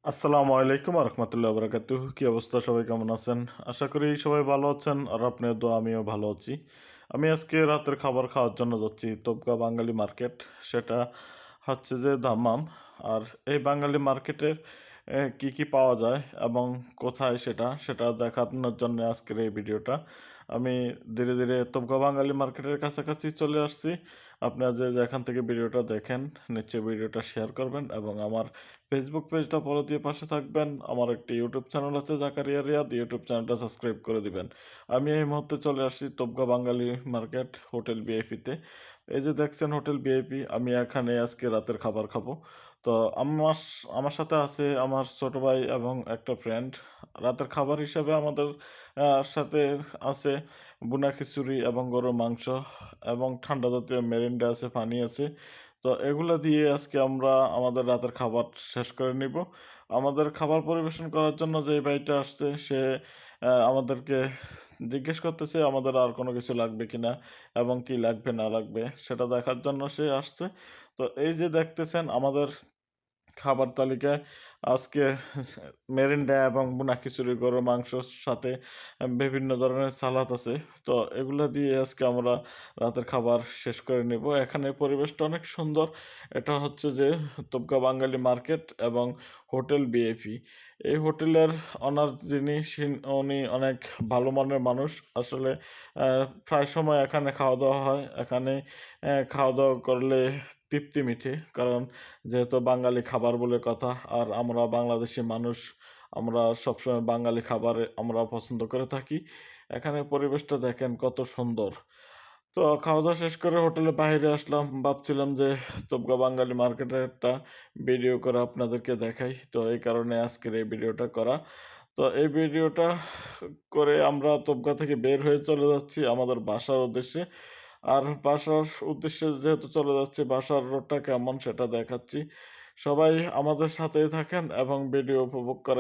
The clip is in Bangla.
আসসালামু আলাইকুম রহমতুল্লাহ বরকাতুহ। কি অবস্থা, সবাই কেমন আছেন? আশা করি সবাই ভালো আছেন, আর আপনার দোয়া আমিও ভালো আছি। আমি আজকে রাতের খাবার খাওয়ার জন্য যাচ্ছি তোপকা বাঙালি মার্কেট। সেটা হচ্ছে যে দাম্মাম। আর এই বাঙালি মার্কেটের কি কি পাওয়া যায় এবং কোথায় সেটা সেটা দেখানোর জন্য আজকের এই ভিডিওটা। আমি ধীরে ধীরে তোপকা বাঙালি মার্কেটের কাছাকাছি চলে আসছি। আপনারা যে যেখান থেকে ভিডিওটা দেখেন নিশ্চয়ই ভিডিওটা শেয়ার করবেন এবং আমার ফেসবুক পেজটা ফলো দিয়ে পাশে থাকবেন। আমার একটি ইউটিউব চ্যানেল আছে জাকারিয়া রিয়াদ, ইউটিউব চ্যানেলটা সাবস্ক্রাইব করে দিবেন। আমি এই মুহূর্তে চলে আসছি তোপকা বাঙালি মার্কেট হোটেল বিআইপিতে। এই যে দেখছেন হোটেল বিআইপি, আমি এখানে আজকে রাতের খাবার খাবো। তো আমার আমার সাথে আছে আমার ছোট ভাই এবং একটা ফ্রেন্ড। রাতের খাবার হিসেবে আমাদের সাথে আছে বুনা খিচুড়ি এবং গরুর মাংস এবং ঠান্ডা জাতীয় মেরিন্ডা আছে, পানি আছে। তো এগুলো দিয়ে আজকে আমরা আমাদের রাতের খাবার শেষ করে নিব। আমাদের খাবার পরিবেশন করার জন্য যে ভাইটা আসছে সে আমাদেরকে জিজ্ঞেস করতেছে আমাদের আর কোনো কিছু লাগবে কিনা এবং কি লাগবে না লাগবে সেটা দেখার জন্য সে আসছে। তো এই যে দেখতেছেন আমাদের খাবার তালিকায় আজকে মেরিন্ডা এবং বুনা খিচুড়ি, গরুর মাংসর সাথে বিভিন্ন ধরনের সালাদ আছে। তো এগুলো দিয়ে আজকে আমরা রাতের খাবার শেষ করে নেব। এখানে পরিবেশটা অনেক সুন্দর। এটা হচ্ছে যে তোপকা বাঙালি মার্কেট এবং হোটেল বিএপি। এই হোটেলের অনার যিনি উনি অনেক ভালো মানের মানুষ। আসলে প্রায় সময় এখানে খাওয়া দাওয়া হয়। এখানে খাওয়া দাওয়া করলে তৃপ্তি মিটে, কারণ যেহেতু বাঙালি খাবার বলে কথা, আর আমরা বাংলাদেশি মানুষ, আমরা সবসময় বাঙালি খাবারে আমরা পছন্দ করে থাকি। এখানে পরিবেশটা দেখেন কত সুন্দর। তো খাওয়া দাওয়া শেষ করে হোটেলের বাইরে আসলাম, ভাবছিলাম যে তোপকা বাঙালি মার্কেটের একটা ভিডিও করে আপনাদেরকে দেখাই। তো এই কারণে আজকের এই ভিডিওটা করা। তো এই ভিডিওটা করে আমরা তোপকা থেকে বের হয়ে চলে যাচ্ছি আমাদের বাসার উদ্দেশ্যে। আর বাসার উদ্দেশ্যে যেহেতু চলে যাচ্ছি, বাসার রোডটা কেমন সেটা দেখাচ্ছি। সবাই আমাদের সাথেই থাকেন এবং ভিডিও উপভোগ করেন।